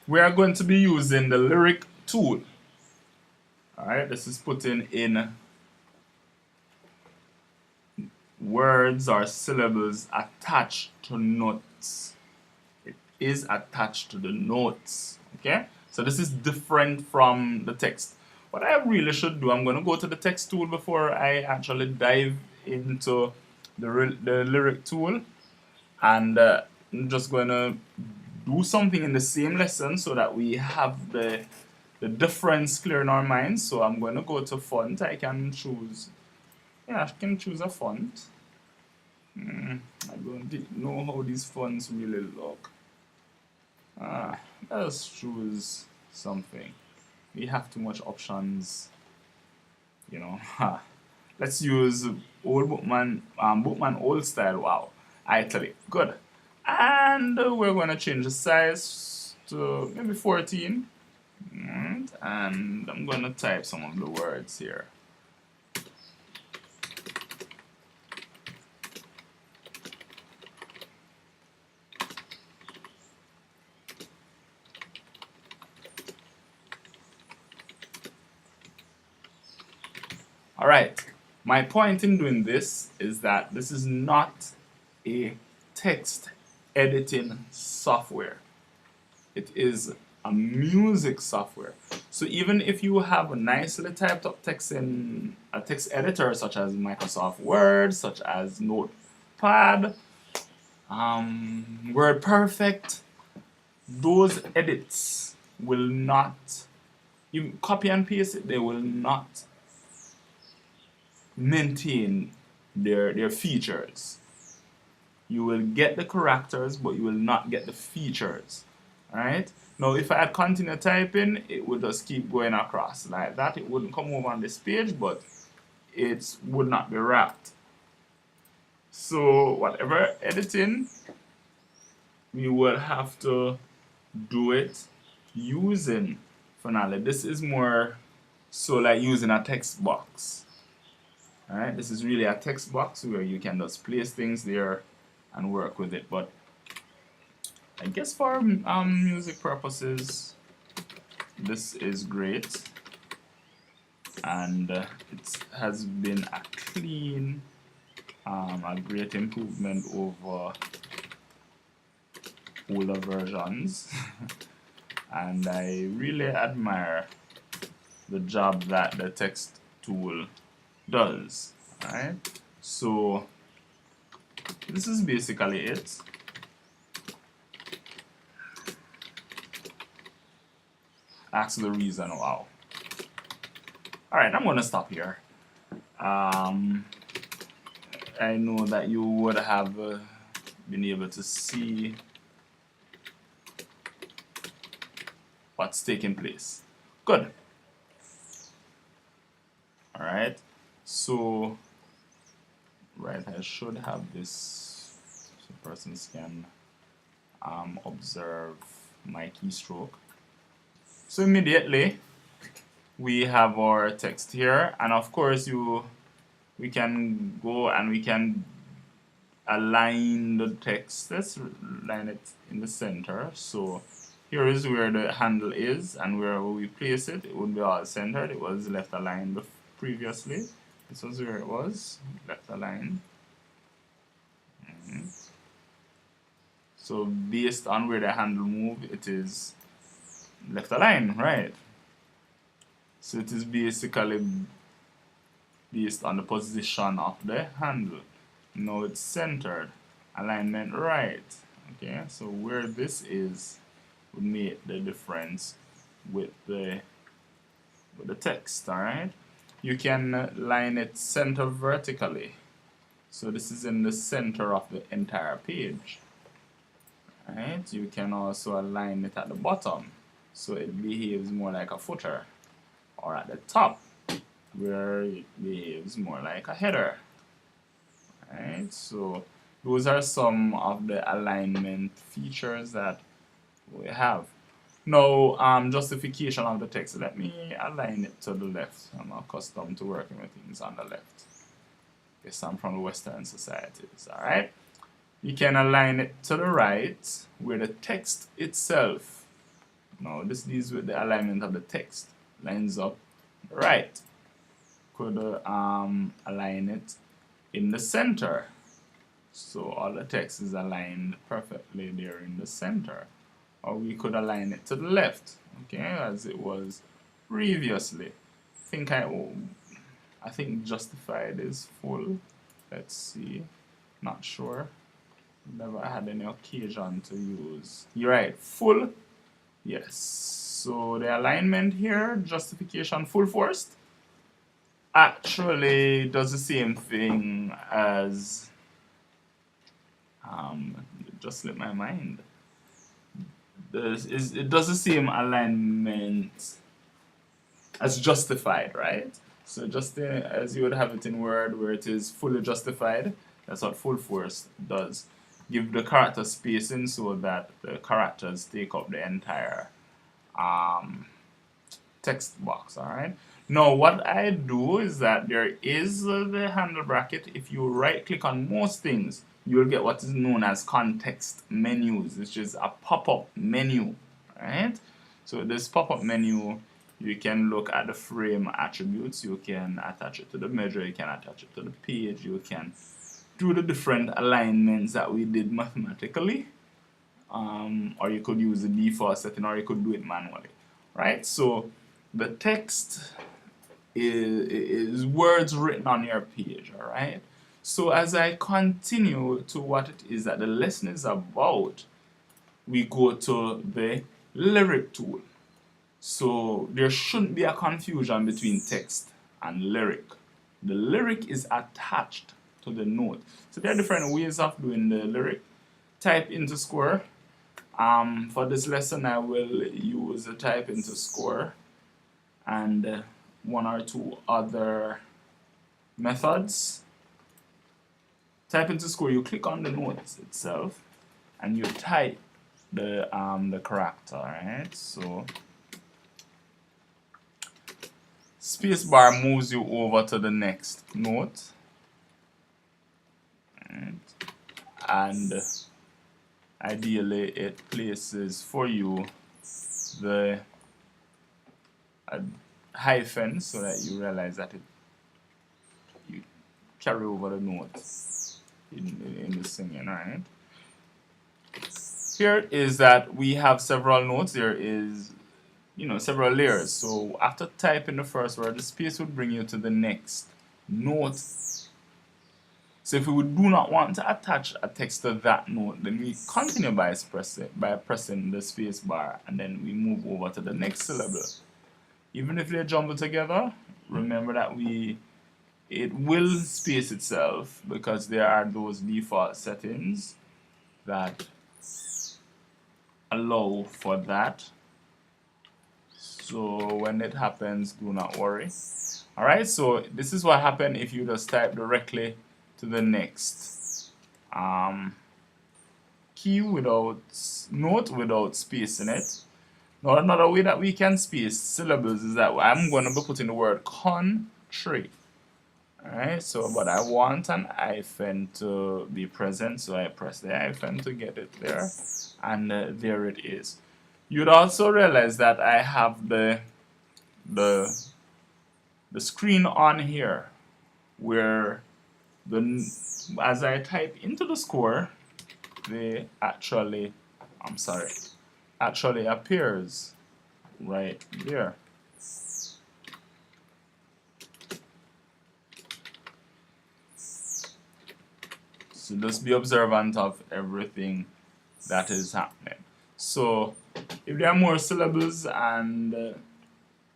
we are going to be using the lyric tool. Alright, this is putting in words or syllables attached to notes. It is attached to the notes. Okay? So this is different from the text. What I really should do, I'm going to go to the text tool before I actually dive into the lyric tool. And I'm just going to do something in the same lesson so that we have the difference clear in our minds. So I'm going to go to font. I can choose, yeah, I can choose a font. I don't know how these fonts really look. Let's choose something. We have too much options, you know. Let's use old Bookman old style. Wow, Italy, good. And we're gonna change the size to maybe 14. And I'm gonna type some of the words here. Alright, my point in doing this is that this is not a text editing software. It is a music software. So even if you have a nicely typed up text in a text editor such as Microsoft Word, such as Notepad, WordPerfect, those edits will not, you copy and paste it, they will not maintain their features. You will get the characters, but you will not get the features. Alright? Now, if I had continued typing, it would just keep going across like that. It wouldn't come over on this page, but it would not be wrapped. So, whatever editing, we will have to do it using Finale. This is more so like using a text box. Alright, this is really a text box where you can just place things there and work with it. But I guess for music purposes, this is great. And it has been a clean, a great improvement over older versions. And I really admire the job that the text tool does. Alright, so this is basically it. Ask the reason. Wow. Alright, I'm gonna stop here. I know that you would have been able to see what's taking place. Good. Alright, so right, I should have this so persons can observe my keystroke. So immediately we have our text here, and of course we can go and we can align the text. Let's line it in the center. So here is where the handle is, and where we place it, it would be all centered. It was left aligned previously. This was where it was, left aligned. So based on where the handle move, it is left aligned, right? So it is basically based on the position of the handle. Now it's centered, alignment right. Okay, so where this is would make the difference with the text. Alright, you can line it center vertically, so this is in the center of the entire page. Alright, you can also align it at the bottom so it behaves more like a footer, or at the top where it behaves more like a header. Alright, so those are some of the alignment features that we have. Now, justification of the text. Let me align it to the left. I'm accustomed to working with things on the left. Guess I'm from the Western societies. Alright, you can align it to the right where the text itself Now this deals with the alignment of the text. Lines up right. Could align it in the center. So all the text is aligned perfectly there in the center. Or we could align it to the left, okay, as it was previously. I think justified is full. Let's see. Not sure. Never had any occasion to use. You're right, full. Yes. So the alignment here, justification full first, actually does the same thing as it just slipped my mind. It does the same alignment as justified, right? So just as you would have it in Word where it is fully justified, that's what full force does. Give the character spacing so that the characters take up the entire text box, alright? Now what I do is that there is the handle bracket. If you right click on most things, you will get what is known as context menus, which is a pop-up menu, right? So this pop-up menu, you can look at the frame attributes, you can attach it to the measure, you can attach it to the page, you can do the different alignments that we did mathematically, or you could use the default setting, or you could do it manually, right? So the text is words written on your page, alright? So as I continue to what it is that the lesson is about, we go to the lyric tool. So there shouldn't be a confusion between text and lyric. The lyric is attached to the note. So there are different ways of doing the lyric. Type into score. For this lesson I will use the type into score and one or two other methods. Type into score, you click on the notes itself and you type the character, right? So spacebar moves you over to the next note, right? And ideally it places for you the hyphen so that you realize that you carry over the notes in the singing, right? Here is that we have several notes. There is, several layers. So after typing the first word, the space would bring you to the next note. So if we do not want to attach a text to that note, then we continue by pressing the space bar, and then we move over to the next syllable. Even if they jumble together, remember that it will space itself because there are those default settings that allow for that. So when it happens, do not worry. Alright, so this is what happens if you just type directly to the next key without note without space in it. Now another way that we can space syllables is that I'm going to be putting the word country. Alright, so but I want an hyphen to be present, so I press the hyphen to get it there, and there it is. You'd also realize that I have the screen on here where as I type into the score, they actually appears right there. So just be observant of everything that is happening. So if there are more syllables and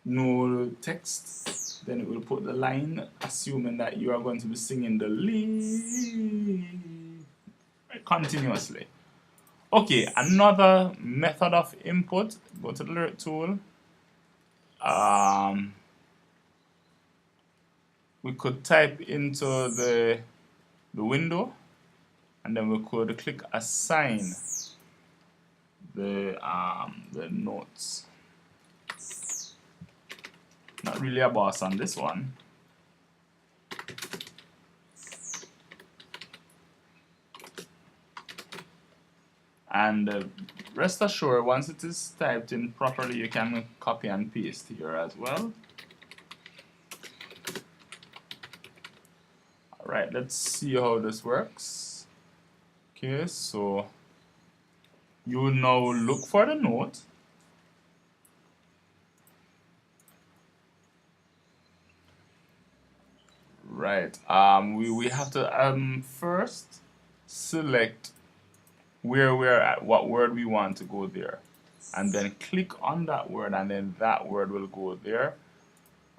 no text, then it will put the line, assuming that you are going to be singing the continuously. Okay, another method of input, go to the lyric tool. We could type into the window, and then we could click assign the notes. Not really a boss on this one. And rest assured, once it is typed in properly, you can copy and paste here as well. Alright, let's see how this works. Okay, so you now look for the note. Right, we have to first select where we're at, what word we want to go there, and then click on that word, and then that word will go there,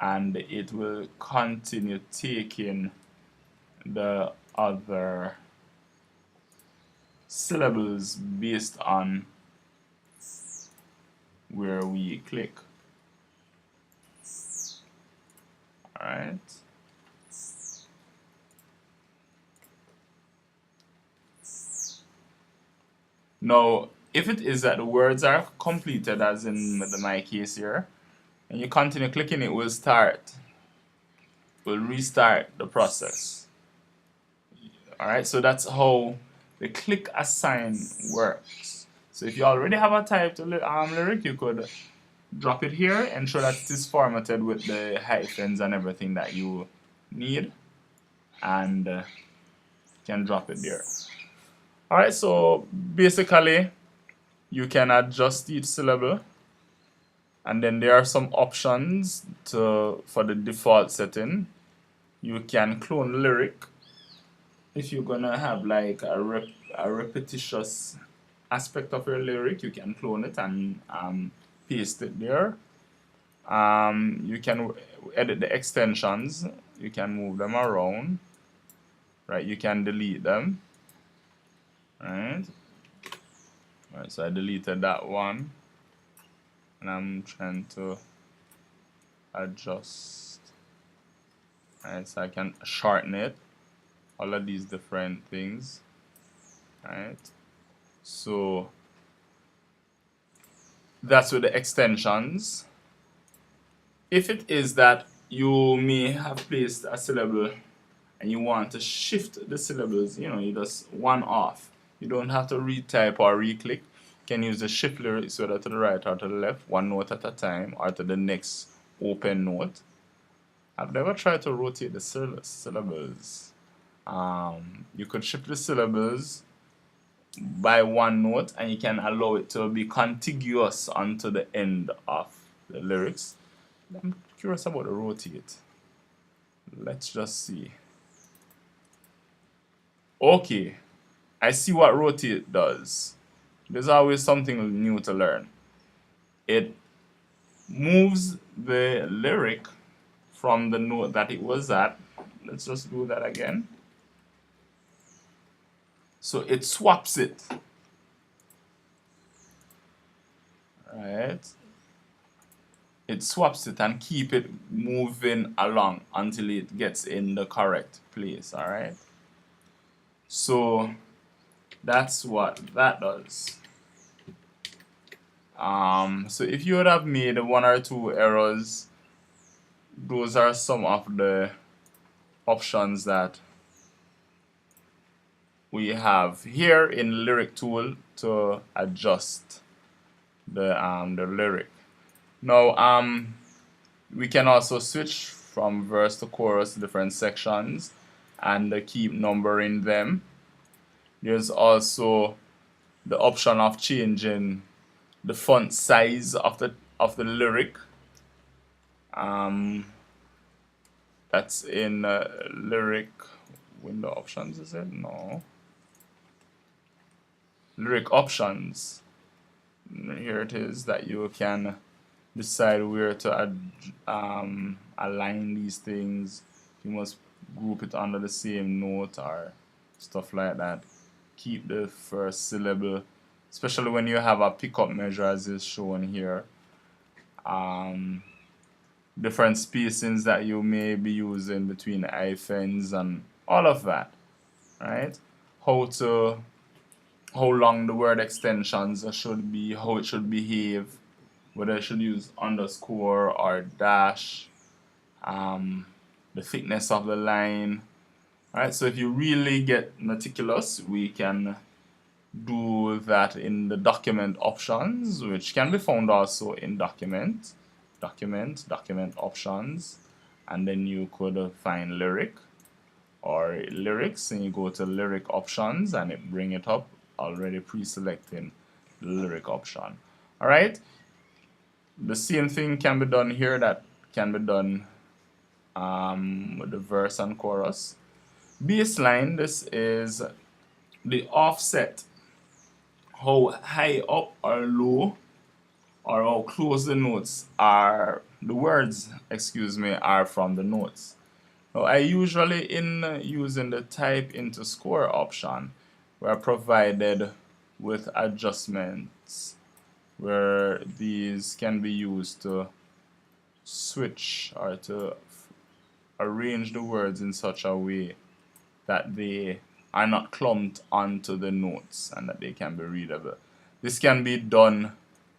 and it will continue taking the other syllables based on where we click. Alright. Now, if it is that the words are completed, as in my case here, and you continue clicking, it will restart the process. Alright, so that's how the click assign works. So if you already have a typed lyric, you could drop it here, ensure that it is formatted with the hyphens and everything that you need, and can drop it there. Alright, so basically you can adjust each syllable, and then there are some options for the default setting. You can clone the lyric if you're gonna have like a repetitious aspect of your lyric. You can clone it and paste it there. You can edit the extensions. You can move them around. Right, you can delete them. Right, so I deleted that one, and I'm trying to adjust. Right, so I can shorten it. All of these different things. Right, so that's with the extensions. If it is that you may have placed a syllable and you want to shift the syllables, you just one off. You don't have to retype or re-click. You can use the shift lyrics whether to the right or to the left, one note at a time, or to the next open note. I've never tried to rotate the syllables. You could shift the syllables by one note, and you can allow it to be contiguous onto the end of the lyrics. I'm curious about the rotate. Let's just see. Okay, I see what rotate does. There's always something new to learn. It moves the lyric from the note that it was at. Let's just do that again. So it swaps it. Right? It swaps it and keep it moving along until it gets in the correct place. Alright? So that's what that does. So if you would have made one or two errors, those are some of the options that we have here in Lyric Tool to adjust the lyric. Now we can also switch from verse to chorus, different sections, and keep numbering them. There's also the option of changing the font size of the lyric. That's in lyric window options, is it? No. Lyric options. Here it is, that you can decide where to align these things. You must group it under the same note or stuff like that. Keep the first syllable, especially when you have a pickup measure as is shown here. Different spacings that you may be using between hyphens and all of that, right? How long the word extensions should be, how it should behave, whether I should use underscore or dash, the thickness of the line. Alright, so if you really get meticulous, we can do that in the document options, which can be found also in document options, and then you could find lyric or lyrics, and you go to lyric options and it bring it up already pre-selecting the lyric option. Alright, the same thing can be done here, that can be done with the verse and chorus. Baseline, this is the offset, how high up or low or how close the notes are, the words, excuse me, are from the notes. Now, I usually, in using the type into score option, we are provided with adjustments where these can be used to switch or to arrange the words in such a way that they are not clumped onto the notes and that they can be readable. This can be done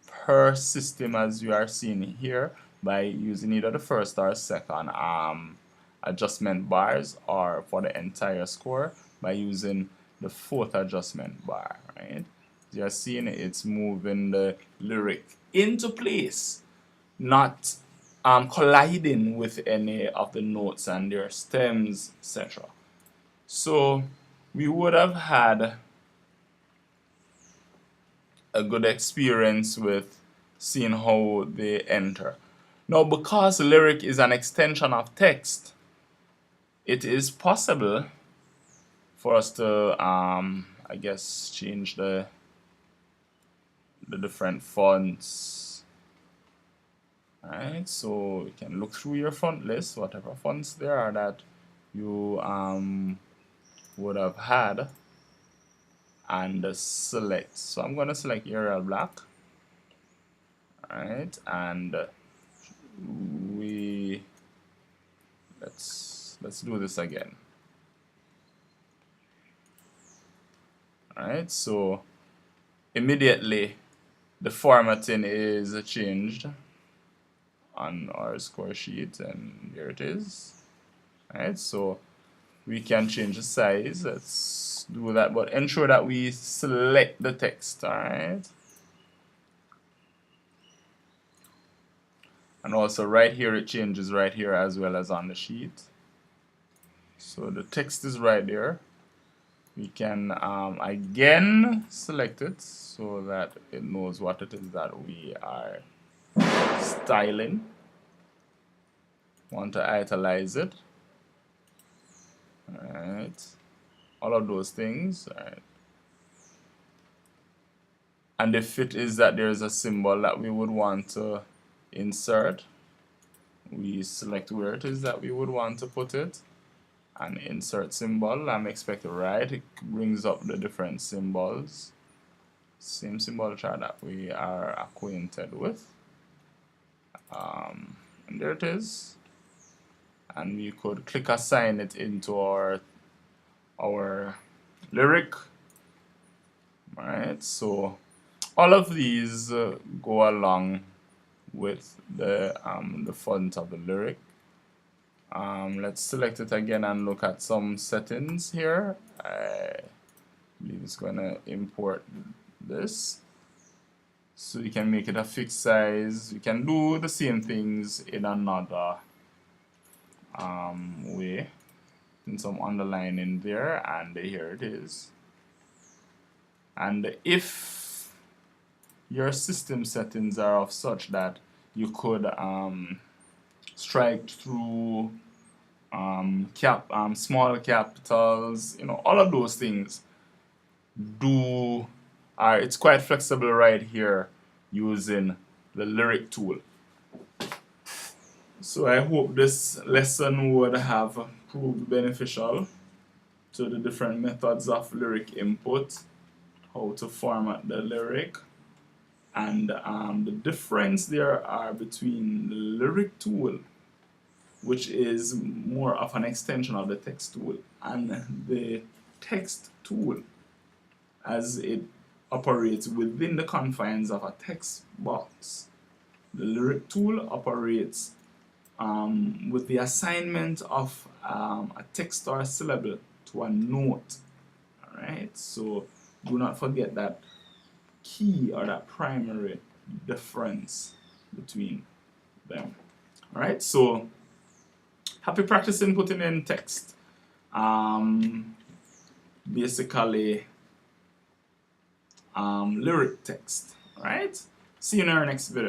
per system, as you are seeing here, by using either the first or second adjustment bars, or for the entire score by using the fourth adjustment bar. Right? As you are seeing, it's moving the lyric into place, not colliding with any of the notes and their stems, etc. So we would have had a good experience with seeing how they enter. Now, because lyric is an extension of text, it is possible for us to, I guess, change the different fonts. Alright, so you can look through your font list, whatever fonts there are that you would have had, and select. So I'm going to select Arial Black. Alright, and let's do this again. Alright, so immediately the formatting is changed on our score sheet, and here it is. Alright, so we can change the size. Let's do that, but ensure that we select the text. Alright, and also right here it changes right here as well as on the sheet. So the text is right there. We can again select it so that it knows what it is that we are styling. Want to italize it. Alright, all of those things. Alright. And if it is that there is a symbol that we would want to insert, we select where it is that we would want to put it and insert symbol. I'm expecting right, it brings up the different symbols, same symbol chart that we are acquainted with, and there it is. And we could click assign it into our lyric. Alright, so all of these go along with the font of the lyric. Let's select it again and look at some settings here. I believe it's going to import this. So you can make it a fixed size. You can do the same things in another way. And some underlining there, and here it is. And if your system settings are of such that you could strike through small capitals, all of those things, it's quite flexible right here using the lyric tool. So I hope this lesson would have proved beneficial to the different methods of lyric input, how to format the lyric, and the difference there are between the lyric tool, which is more of an extension of the text tool, and the text tool, as it operates within the confines of a text box. The lyric tool operates with the assignment of a text or a syllable to a note. Alright, so do not forget that key or that primary difference between them. Alright, so happy practicing putting in text. Basically lyric text. Alright, see you in our next video.